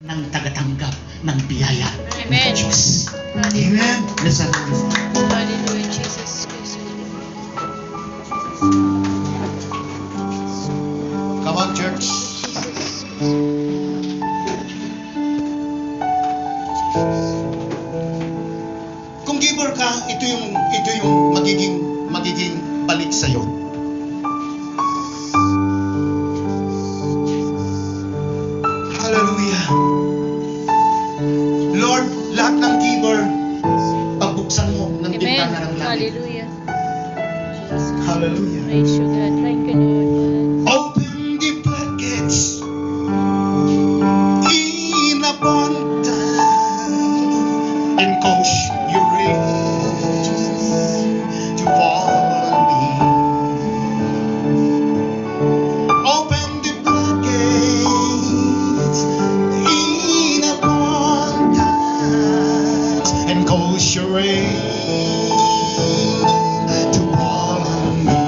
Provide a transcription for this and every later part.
ng tagatanggap ng biyaya Amen. ng Diyos. Hallelujah. Amen. Let's have this. Hallelujah, Jesus Christ. Come on, church. Kung giver ka, ito yung magiging balik sa iyo. Hallelujah. Lord, lahat ng giver, pagbuksan mo ng Amen. bintana ng langit. Hallelujah. Jesus. Hallelujah. Praise you, God. Thank you, Lord. Open the floodgates in abundance and cause your rain to fall on me. Open the floodgates in abundance and cause your rain to fall on me.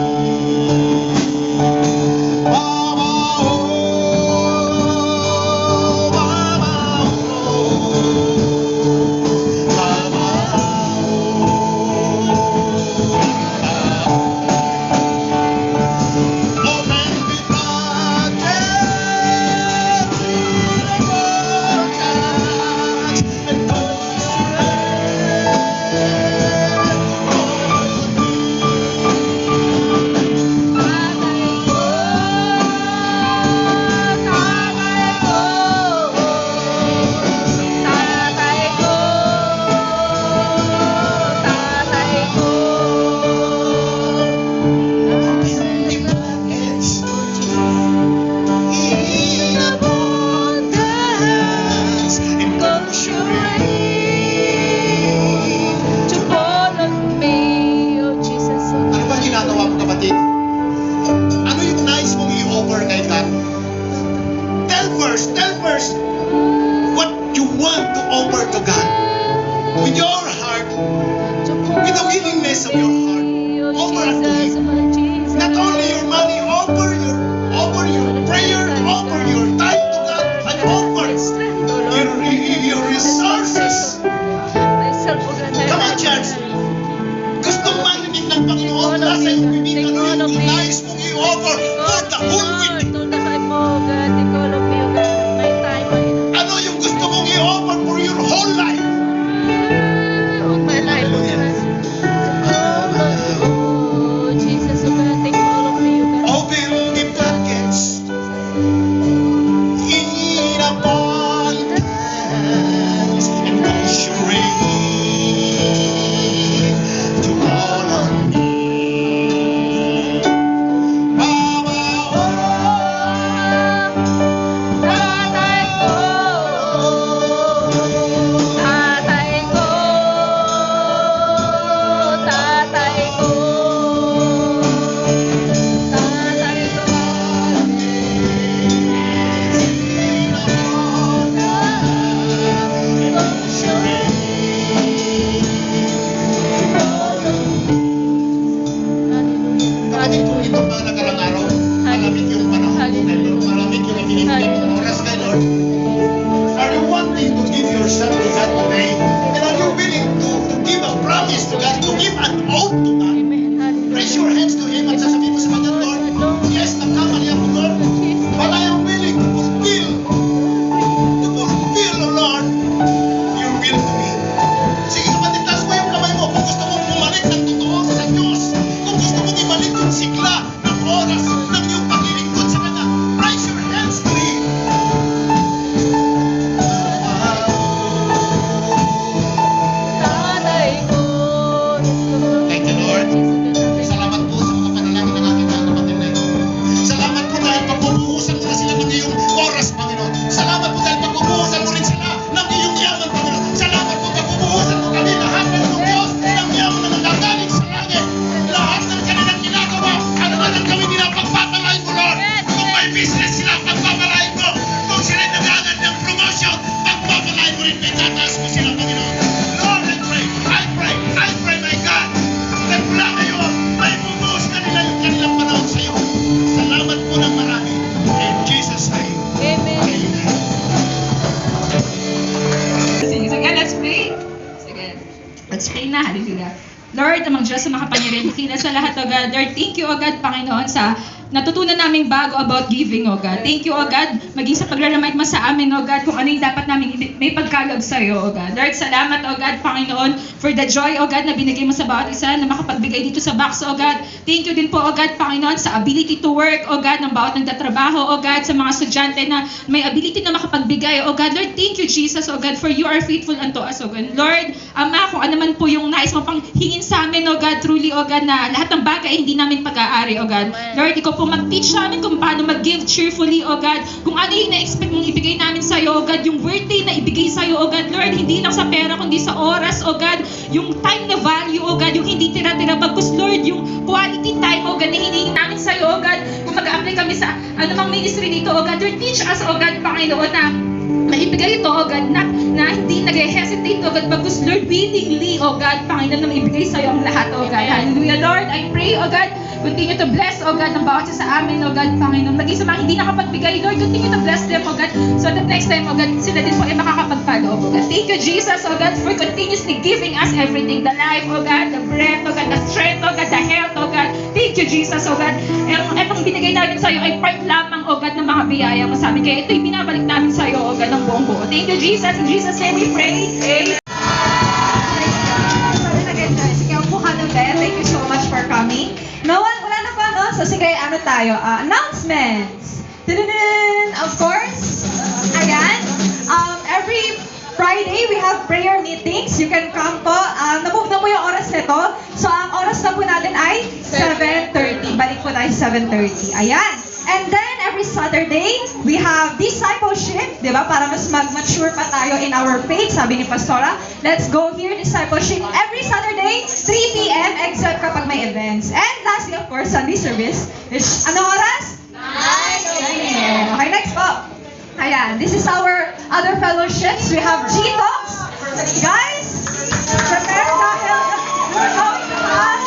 Ano ba ginagawa mo, kapatid? Ano yung nais mong i-offer kay God? Tell first what you want to offer to God. With your heart, with the willingness of your heart, offer unto Him. Not only your money, offer your prayer, offer your time to God, and offer your resources. Come on, church. Gusto marinig ng Panginoon, nasa iyong bibig, ano yung nais mong i-offer for the whole week? Ano yung gusto mong i-offer for your whole life? na. Hallelujah. Lord, amang Diyos sa makapangyarihan, dakila sa lahat, O God. Lord, thank you, O God, Panginoon, sa natutunan naming bago about giving, O God. Thank you, O God, maging sa pagraramay mo sa amin, O God, kung ano yung dapat namin may pagkaloob sa iyo, O God. Lord, salamat, O God, Panginoon, for the joy, O God, na binigay mo sa bawat isa na makapagbigay dito sa box, O God. Thank you din po, O God, Panginoon, sa ability to work, O God, ng bawat nagtatrabaho, O God, sa mga estudyante na may ability na makapagbigay, O God. Lord, thank you, Jesus, O God, for you are faithful unto us, O God. Lord, Ama, kung ano man po yung nais mo pang hingin sa amin, O God, truly, O God, na lahat ng bagay hindi namin pag-aari, O God. Lord, ikaw po mag-teach namin kung paano mag-give cheerfully, O God. Kung ano yung na-expect mong ibigay namin sa iyo, O God, yung worthy na ibigay sa iyo, O God. Lord, hindi lang sa pera, kundi sa oras, O God. Yung time na value, O God, yung hindi tira-tira bagkus, Lord, yung quality time, O God, na hinihingi namin sa iyo, O God. Kung mag-a-apply kami sa anumang ministry dito, O God, Lord, teach us, O God, Panginoon, na maibigay ito, O God, na hindi nag-hesitate, O God, bagkus, Lord, willingly, O God, Panginoon, na maibigay sa iyo ang lahat, O God. Hallelujah, Lord, I pray, O God, continue to bless, O God, ng bawat isa sa amin, O God, Panginoon. Maging sa mga hindi nakapagbigay, Lord, continue to bless them, O God, so that next time, O God, sila din po ay makakapagpaloob, O God. Thank you, Jesus, O God, for continuously giving us everything, the life, O God, the breath, O God, the strength, O God, the health, O God. Thank you, Jesus, O God. Etong binigay namin sa iyo ay part lamang, O God, ng mga biyaya mo sa amin. Kaya ito'y binabalik namin sa iyo, O God, ng buong buo. Thank you, Jesus. In Jesus' name we pray. Amen. Sige, upo ka na ulit. Thank you so much for coming. Wala na pa, no? So, sige, ano tayo? Announcements! Tududun! Of course, ayan. Every Friday, we have prayer meetings. You can come po. Na-move na po yung oras nito. So, ang oras na po natin ay 7:30. Balik po tayo 7:30. Ayan. And then, every Saturday, we have discipleship, di ba? Para mas mag-mature pa tayo in our faith, sabi ni Pastora. Let's go here, discipleship. Every Saturday, 3 p.m., except kapag may events. And lastly, of course, Sunday service. Ano oras? 9 a.m. Okay, next po. Ayan, this is our other fellowships. We have G-Talks. Guys, prepare dahil we're going to have,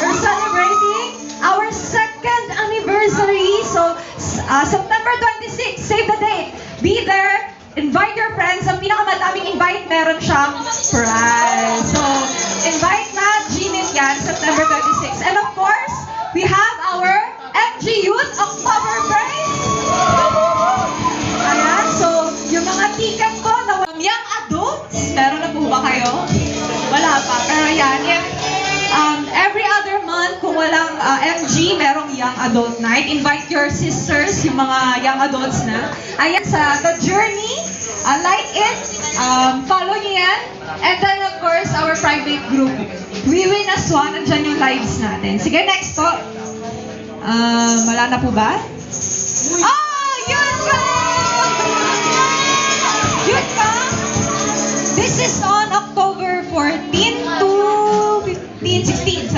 we're celebrating our second anniversary. So, September 26, save the date. Be there. Invite your friends. Ang pinakamadaming invite, meron siyang prize. So, invite na. Gmail yan, September 26. And of course, we have our MG Youth October Praise. Ayan, so, yung mga ticket po na young adults, meron na po ba kayo? Wala pa. Pero yan, every other month, kung walang MG, merong young adult night. Invite your sisters, yung mga young adults na. Ayan, sa The Journey, like it, follow niyo yan. And then, of course, our private group. We Win as One, andyan yung lives natin. Sige, next po. Wala na po ba? Youth Camp! Youth Camp! This is on October 14 to 15, 16,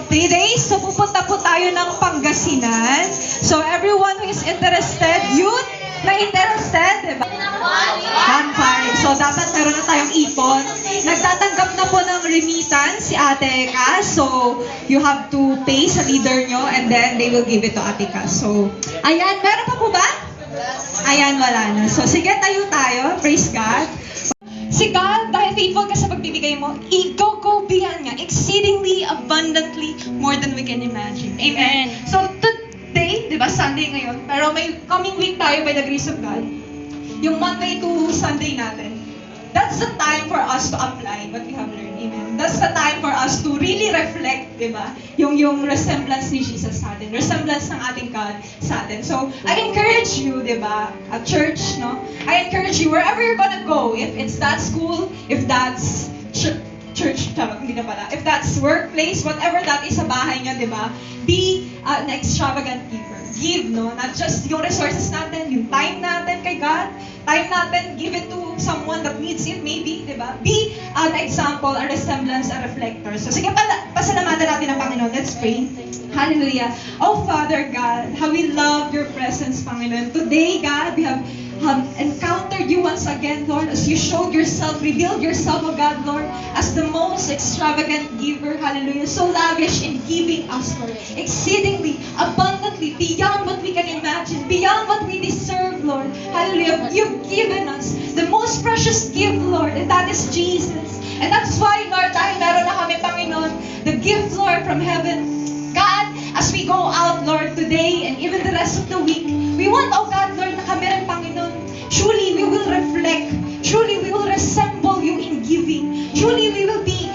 3 days. So, pupunta po tayo ng Pangasinan. So, everyone who is interested, youth na interested, diba? 1.5. So, dapat meron na tayong ipon. Nagtatanggap na po ng remittance si Ate Ka. So, you have to pay sa leader nyo and then they will give it to Ate Ka. So, ayan. Meron pa po ba? Ayan, wala na. So, sige, tayo tayo. Praise God. Si God, dahil faithful ka sa pagbibigay mo, i-go beyond niya, exceedingly, abundantly, more than we can imagine. Amen. So, today, di ba, Sunday ngayon, pero may coming week tayo by the grace of God. Yung Monday to Sunday natin. That's the time for us to apply what we have learned. Amen. That's the time for us to really reflect, di ba? Yung resemblance ni Jesus sa atin. Resemblance ng ating God sa atin. So, I encourage you, di ba? At church, no? I encourage you, wherever you're gonna go, if it's that school, if that's church, hindi na pala. If that's workplace, whatever that is sa bahay niyo, di ba? Be an extravagant giver. Give, no? Not just yung resources natin, yung time natin kay God, time natin, give it to someone that needs it, maybe, di ba? Be an example, a resemblance, a reflector. So, sige, pasalamatan natin ang Panginoon. Let's pray. Hallelujah. Oh, Father God, how we love your presence, Panginoon. Today, God, we have encountered you once again, Lord, as you showed yourself, revealed yourself, oh God, Lord, as the most extravagant giver, hallelujah, so lavish in giving us, Lord, exceedingly, abundantly, beyond what we can imagine, beyond what we deserve, Lord, hallelujah. You've you've given us the most precious gift, Lord, and that is Jesus. And that's why, Lord, dahil meron na kami, Panginoon, the gift, Lord, from heaven. God, as we go out, Lord, today and even the rest of the week, we want, oh God, Lord, na kami rin, Panginoon, truly we will reflect, truly we will resemble you in giving, truly we will be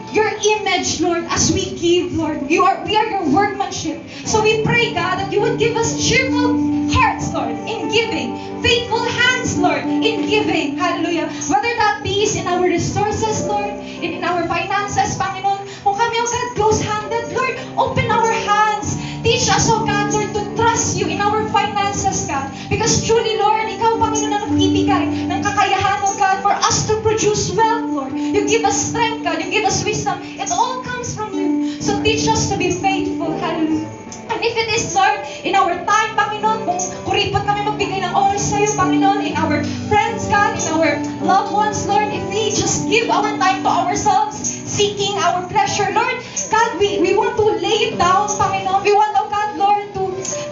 your image, Lord, as we give, Lord. We are your workmanship. So we pray, God, that you would give us cheerful hearts, Lord, in giving. Faithful hands, Lord, in giving. Hallelujah. Whether that be in our resources, Lord, in our finances, Panginoon. Kung kami, oh God, close-handed, Lord, open our hands. Teach us, oh God, Lord, to trust you in our finances, God. Because truly, Lord, ikaw, Panginoon, ang nagbibigay ng kakayahan, oh God, for us to produce wealth, Lord. You give us strength, God. You give us wisdom. It all comes from you. So teach us to be faithful. Hallelujah. And if it is, Lord, in our time, Panginoon, kung kuripot kami magbigay ng oras sa iyo, Panginoon, in our friends, God, in our loved ones, Lord, if we just give our time to ourselves, seeking our pleasure, Lord, God, we want to lay it down, Panginoon. We want, oh God, Lord, to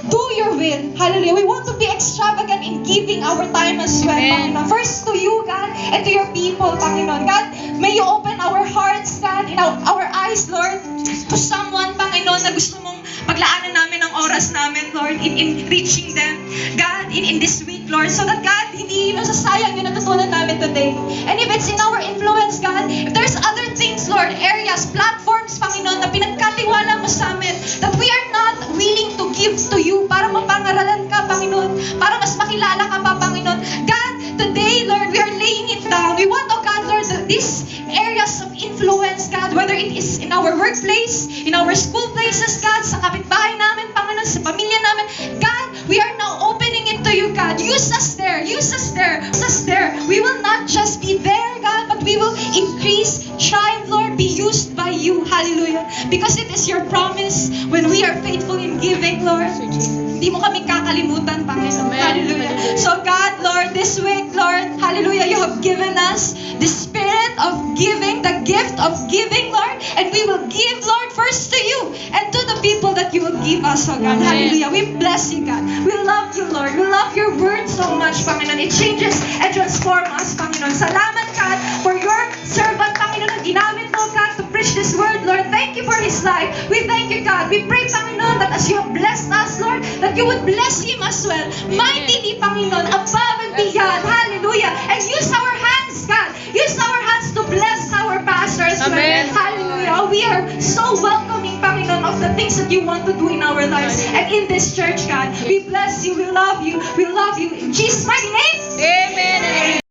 do your will. Hallelujah. We want to be extravagant in giving our time as well, Amen. Panginoon. First to you, God, and to your people, Panginoon. God, may you open our hearts, God, in our eyes, Lord, to someone, Panginoon, na gusto mong paglaanan namin ang oras namin, Lord, in reaching them, God, in this week, Lord, so that, God, hindi masasayang yung natutunan namin today. And if it's in our influence, God, if there's other things, Lord, areas, platforms, Panginoon, na pinagkatiwala mo sa amin, that we are not willing to give to you para mapangaralan ka, Panginoon, para mas makilala ka pa, Panginoon. God, today, Lord, we are laying it down. We want, oh God, Lord, that these areas of influence, God, whether it is in our workplace, in our school places, God, sa kapitbahay namin, Panginoon, sa pamilya namin, God, we are now opening it to you, God. Use us there. Use us there. Use us there. We will not just be there, God, but we will increase, strive, Lord, be used by you. Hallelujah. Because it is your promise when we are faithful in giving, Lord. Hindi mo kami kakalimutan, Panginoon. Amen. Hallelujah. So God, Lord, this week, Lord, hallelujah, you have given us the spirit of giving, the gift of giving, Lord, and we will give, Lord, first to you and to the people that you will give us, oh God. Amen. Hallelujah. We bless you, God. We love you, Lord. We love your word so much, Panginoon. It changes and transforms us, Panginoon. Salamat, God, for your servant, Panginoon, na ginamit mo, God, to preach this word, Lord. Thank you for his life. We thank you, God. We pray, Panginoon, that as you have blessed us, Lord, that you would bless him as well. Mightily, Panginoon, above and beyond. Hallelujah. And use our hands, God. Use our hands to bless our pastor as well. Amen. Hallelujah. We are so welcoming, Panginoon, of the things that you want to do in our lives and in this church, God. We bless you. We love you. We love you. In Jesus' mighty name. Amen.